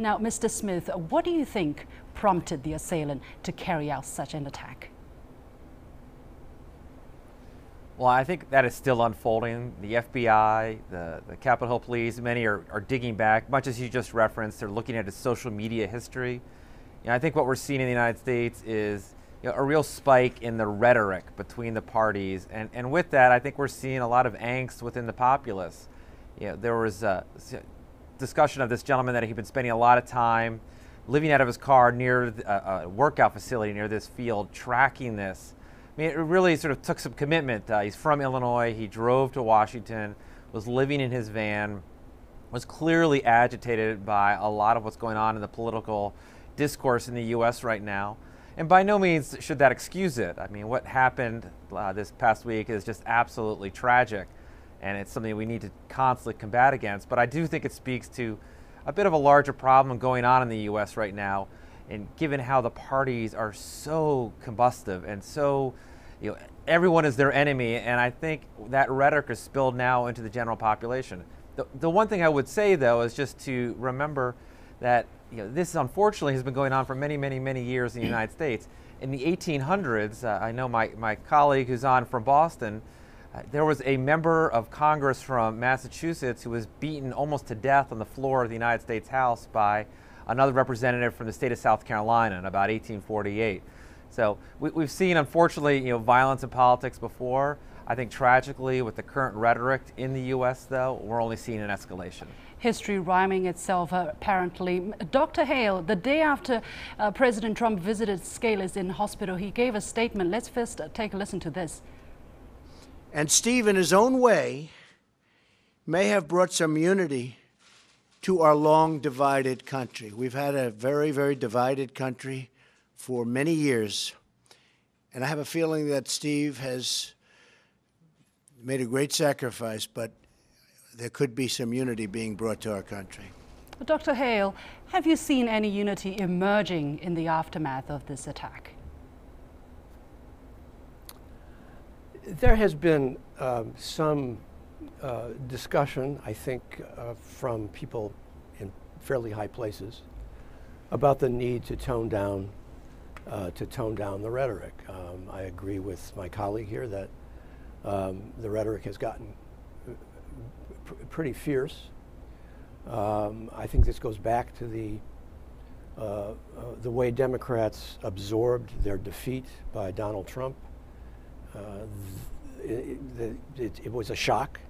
Now, Mr. Smith, what do you think prompted the assailant to carry out such an attack? Well, I think that is still unfolding. The FBI, the Capitol Hill Police, many are digging back, much as you just referenced. They're looking at his social media history. I think what we're seeing in the United States is a real spike in the rhetoric between the parties. And with that, I think we're seeing a lot of angst within the populace. There was a discussion of this gentleman that he'd been spending a lot of time living out of his car near a workout facility near this field, tracking this. I mean, it really sort of took some commitment. He's from Illinois. He drove to Washington, was living in his van, was clearly agitated by a lot of what's going on in the political discourse in the U.S. right now. And by no means should that excuse it. I mean, what happened this past week is just absolutely tragic, and it's something we need to constantly combat against. But I do think it speaks to a bit of a larger problem going on in the U.S. right now. And given how the parties are so combustive and so, everyone is their enemy, and I think that rhetoric is spilled now into the general population. The one thing I would say, though, is just to remember that this unfortunately has been going on for many, many, many years in the United States. In the 1800s, I know my colleague who's on from Boston, there was a member of Congress from Massachusetts who was beaten almost to death on the floor of the United States House by another representative from the state of South Carolina in about 1848. So we've seen, unfortunately, violence in politics before. I think tragically, with the current rhetoric in the U.S., though, we're only seeing an escalation. History rhyming itself, apparently. Dr. Hale, the day after President Trump visited Scalise in hospital, he gave a statement. Let's first take a listen to this. And Steve, in his own way, may have brought some unity to our long divided country. We've had a very, very divided country for many years. And I have a feeling that Steve has made a great sacrifice, but there could be some unity being brought to our country. Dr. Hale, have you seen any unity emerging in the aftermath of this attack? There has been some discussion, I think, from people in fairly high places about the need to tone down the rhetoric. I agree with my colleague here that the rhetoric has gotten pretty fierce. I think this goes back to the way Democrats absorbed their defeat by Donald Trump. It was a shock.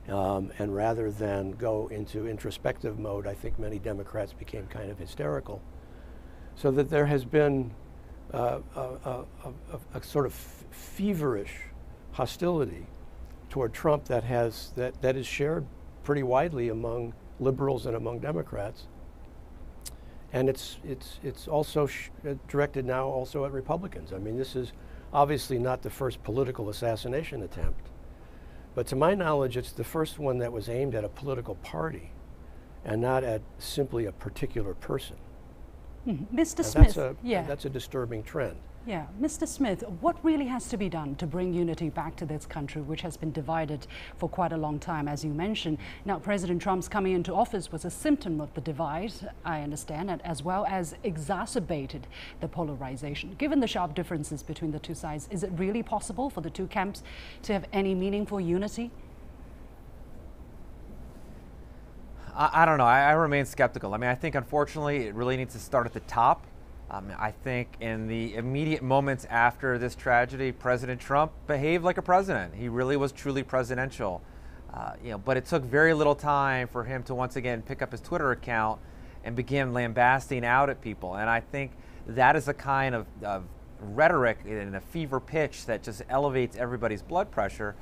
And rather than go into introspective mode, I think many Democrats became kind of hysterical. So that there has been a sort of feverish hostility toward Trump that is shared pretty widely among liberals and among Democrats. And it's also directed now also at Republicans. I mean, this is obviously not the first political assassination attempt. But to my knowledge, it's the first one that was aimed at a political party and not at simply a particular person. Mr. Smith, that's a disturbing trend. Yeah, Mr. Smith, what really has to be done to bring unity back to this country, which has been divided for quite a long time, as you mentioned? Now, President Trump's coming into office was a symptom of the divide, I understand, and as well as exacerbated the polarization. Given the sharp differences between the two sides, is it really possible for the two camps to have any meaningful unity? I don't know. I remain skeptical. I mean, I think, unfortunately, it really needs to start at the top. I think in the immediate moments after this tragedy, President Trump behaved like a president. He really was truly presidential. But it took very little time for him to once again pick up his Twitter account and begin lambasting out at people. And I think that is a kind of rhetoric in a fever pitch that just elevates everybody's blood pressure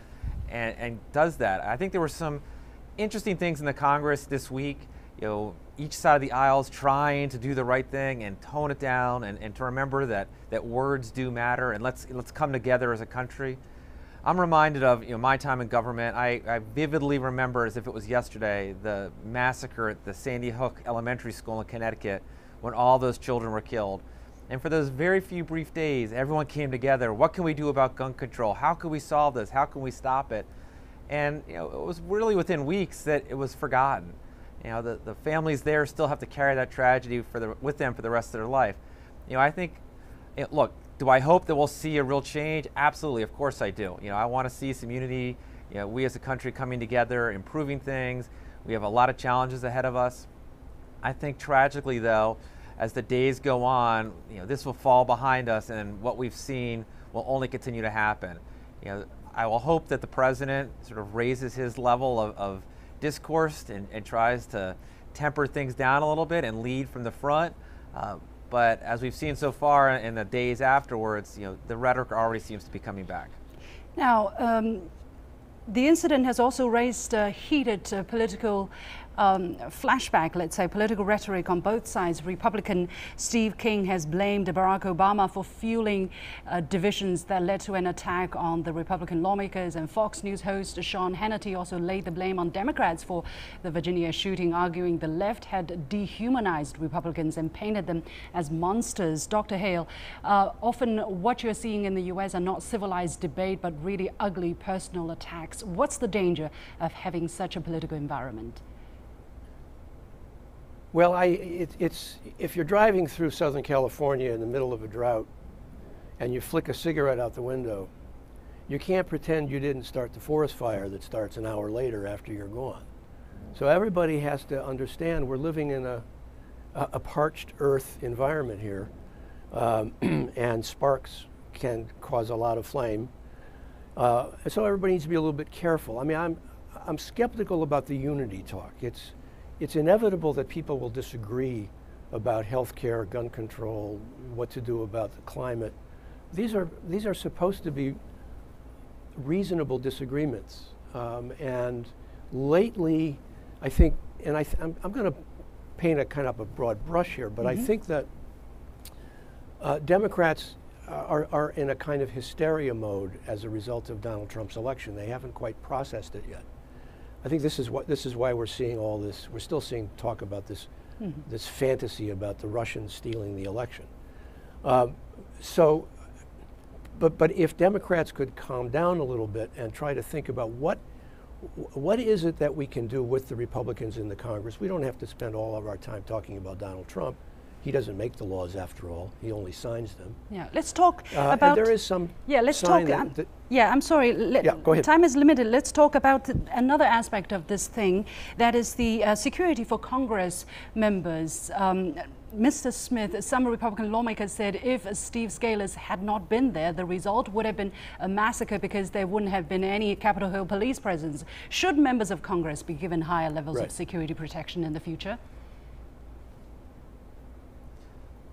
and does that. I think there were some interesting things in the Congress this week. Each side of the aisle is trying to do the right thing and tone it down and to remember that words do matter, and let's come together as a country. I'm reminded of my time in government. I vividly remember, as if it was yesterday, the massacre at the Sandy Hook Elementary School in Connecticut when all those children were killed. And for those very few brief days, everyone came together. What can we do about gun control? How can we solve this? How can we stop it? And it was really within weeks that it was forgotten. You know, the families there still have to carry that tragedy with them for the rest of their life. You know, I think, look, do I hope that we'll see a real change? Absolutely, of course I do. You know, I want to see some unity. You know, we as a country coming together, improving things. We have a lot of challenges ahead of us. I think tragically, though, as the days go on, you know, this will fall behind us, and what we've seen will only continue to happen. You know, I will hope that the president sort of raises his level of discourse and tries to temper things down a little bit and lead from the front. But as we've seen so far in the days afterwards, you know, the rhetoric already seems to be coming back. Now, the incident has also raised heated political flashback, let's say, political rhetoric on both sides. Republican Steve King has blamed Barack Obama for fueling divisions that led to an attack on the Republican lawmakers, and Fox News host Sean Hannity also laid the blame on Democrats for the Virginia shooting, arguing the left had dehumanized Republicans and painted them as monsters. Dr. Hale, often what you're seeing in the U.S. are not civilized debate, but really ugly personal attacks. What's the danger of having such a political environment? Well, it's if you're driving through Southern California in the middle of a drought and you flick a cigarette out the window, you can't pretend you didn't start the forest fire that starts an hour later after you're gone. So everybody has to understand we're living in a parched earth environment here, and sparks can cause a lot of flame. So everybody needs to be a little bit careful. I mean, I'm skeptical about the unity talk. It's inevitable that people will disagree about health care, gun control, what to do about the climate. These are supposed to be reasonable disagreements. And lately, I think, and I'm going to paint a kind of a broad brush here, but I think that Democrats are in a kind of hysteria mode as a result of Donald Trump's election. They haven't quite processed it yet. I think this is why we're seeing all this. We're still seeing talk about this this fantasy about the Russians stealing the election. But if Democrats could calm down a little bit and try to think about what is it that we can do with the Republicans in the Congress. We don't have to spend all of our time talking about Donald Trump. He doesn't make the laws, after all. He only signs them. Yeah, let's talk about. And there is some. Yeah, let's talk. Yeah, I'm sorry. Yeah, go ahead. Time is limited. Let's talk about another aspect of this thing. That is the security for Congress members. Mr. Smith, some Republican lawmakers said if Steve Scalise had not been there, the result would have been a massacre because there wouldn't have been any Capitol Hill police presence. Should members of Congress be given higher levels of security protection in the future?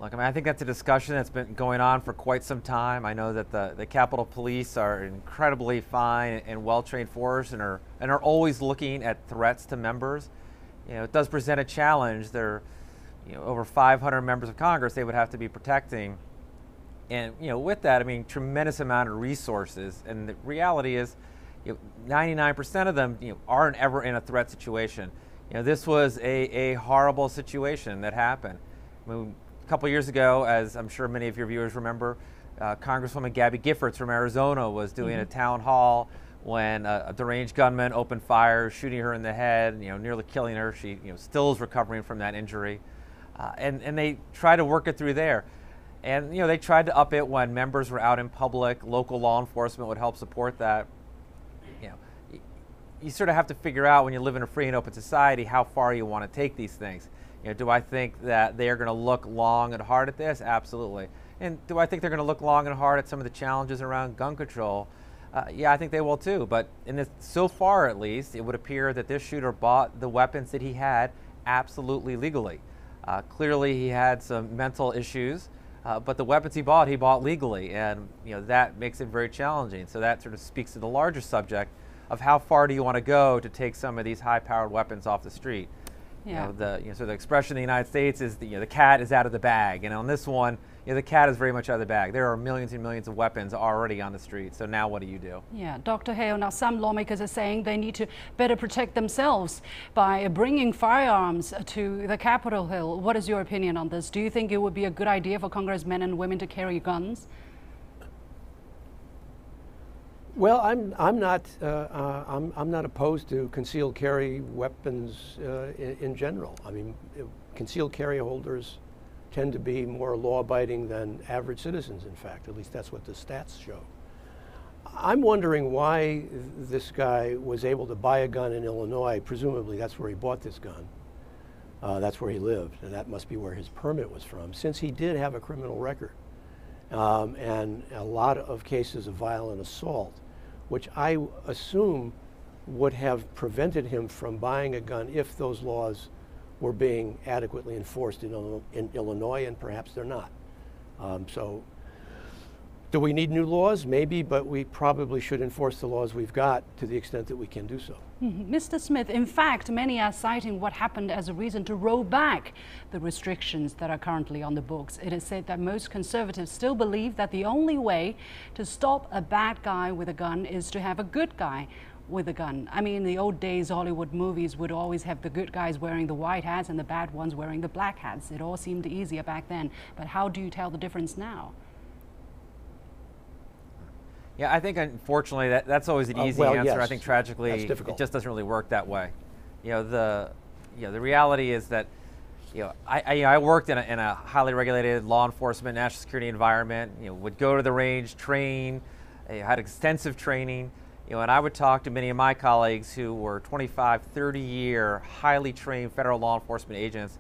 Look, I mean, I think that's a discussion that's been going on for quite some time. I know that the Capitol Police are incredibly fine and well-trained force and are always looking at threats to members. You know, it does present a challenge. There, you know, over 500 members of Congress they would have to be protecting, and you know, with that, I mean, tremendous amount of resources. And the reality is, you know, 99% of them, you know, aren't ever in a threat situation. You know, this was a horrible situation that happened. I mean, a couple years ago, as I'm sure many of your viewers remember, Congresswoman Gabby Giffords from Arizona was doing a town hall when a deranged gunman opened fire, shooting her in the head, you know, nearly killing her. She, you know, still is recovering from that injury, and they tried to work it through there. And you know, they tried to up it when members were out in public. Local law enforcement would help support that. You know, you sort of have to figure out, when you live in a free and open society, how far you want to take these things. You know, do I think that they are going to look long and hard at this? Absolutely. And do I think they're going to look long and hard at some of the challenges around gun control? Yeah, I think they will too. But in this, so far at least, it would appear that this shooter bought the weapons that he had absolutely legally. Clearly, he had some mental issues, but the weapons he bought legally, and you know, that makes it very challenging. So that sort of speaks to the larger subject of how far do you want to go to take some of these high-powered weapons off the street. Yeah. You know, so the expression in the United States is, you know, the cat is out of the bag, and on this one, you know, the cat is very much out of the bag. There are millions and millions of weapons already on the street. So now, what do you do? Yeah, Dr. Hale. Now, some lawmakers are saying they need to better protect themselves by bringing firearms to the Capitol Hill. What is your opinion on this? Do you think it would be a good idea for congressmen and women to carry guns? Well, I'm not opposed to concealed carry weapons in general. I mean, concealed carry holders tend to be more law-abiding than average citizens. In fact, at least that's what the stats show. I'm wondering why this guy was able to buy a gun in Illinois. Presumably, that's where he bought this gun. That's where he lived, and that must be where his permit was from, since he did have a criminal record. And a lot of cases of violent assault, which I assume would have prevented him from buying a gun if those laws were being adequately enforced in Illinois, and perhaps they're not. So do we need new laws? Maybe, but we probably should enforce the laws we've got to the extent that we can do so. Mr. Smith, in fact, many are citing what happened as a reason to roll back the restrictions that are currently on the books. It is said that most conservatives still believe that the only way to stop a bad guy with a gun is to have a good guy with a gun. I mean, in the old days, Hollywood movies would always have the good guys wearing the white hats and the bad ones wearing the black hats. It all seemed easier back then. But how do you tell the difference now? Yeah, I think unfortunately that's always an easy answer. Yes. I think tragically it just doesn't really work that way. The reality is that I worked in a highly regulated law enforcement, national security environment. Would go to the range, train, had extensive training. And I would talk to many of my colleagues who were 25, 30-year, highly trained federal law enforcement agents.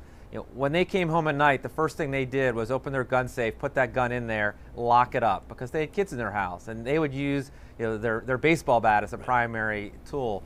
When they came home at night, the first thing they did was open their gun safe, put that gun in there, lock it up, because they had kids in their house, and they would use their baseball bat as a primary tool.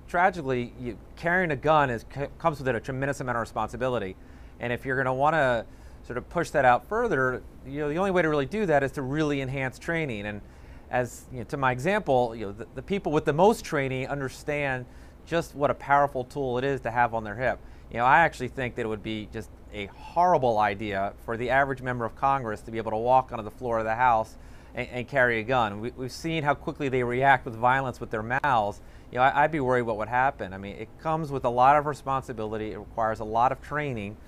Tragically, carrying a gun comes with it a tremendous amount of responsibility, and if you're going to want to sort of push that out further, the only way to really do that is to really enhance training. And as to my example, the people with the most training understand just what a powerful tool it is to have on their hip. I actually think that it would be just a horrible idea for the average member of Congress to be able to walk onto the floor of the House and carry a gun. We've seen how quickly they react with violence with their mouths. I'd be worried what would happen. I mean, it comes with a lot of responsibility. It requires a lot of training,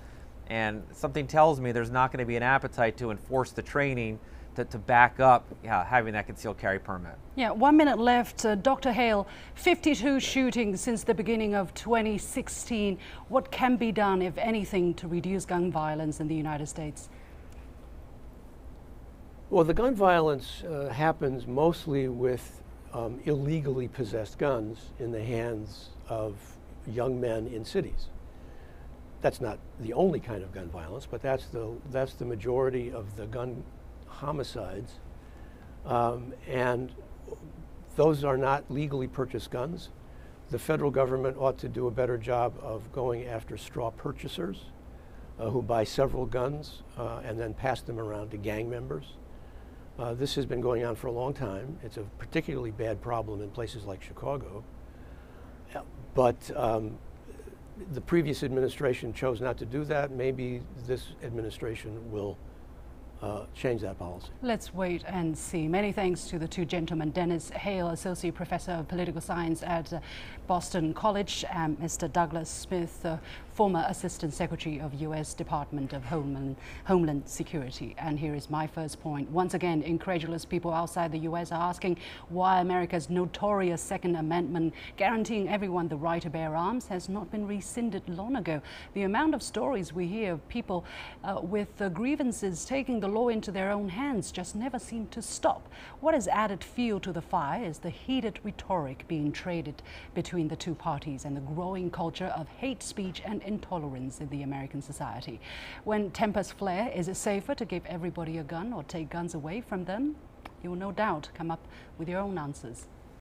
and something tells me there's not going to be an appetite to enforce the training to back up having that concealed carry permit. Yeah, 1 minute left. Dr. Hale, 52 shootings since the beginning of 2016. What can be done, if anything, to reduce gun violence in the United States? Well, the gun violence happens mostly with illegally possessed guns in the hands of young men in cities. That's not the only kind of gun violence, but that's the majority of the gun homicides, and those are not legally purchased guns. The federal government ought to do a better job of going after straw purchasers who buy several guns and then pass them around to gang members. This has been going on for a long time. It's a particularly bad problem in places like Chicago, but the previous administration chose not to do that. Maybe this administration will change that policy. Let's wait and see. Many thanks to the two gentlemen, Dennis Hale, Associate Professor of Political Science at Boston College, and Mr. Douglas Smith, former Assistant Secretary of U.S. Department of Homeland Security. And here is my first point. Once again, incredulous people outside the U.S. are asking why America's notorious Second Amendment, guaranteeing everyone the right to bear arms, has not been rescinded long ago. The amount of stories we hear of people with grievances taking the law into their own hands just never seem to stop. What has added fuel to the fire is the heated rhetoric being traded between the two parties and the growing culture of hate speech and intolerance in the American society. When tempers flare, is it safer to give everybody a gun or take guns away from them? You will no doubt come up with your own answers.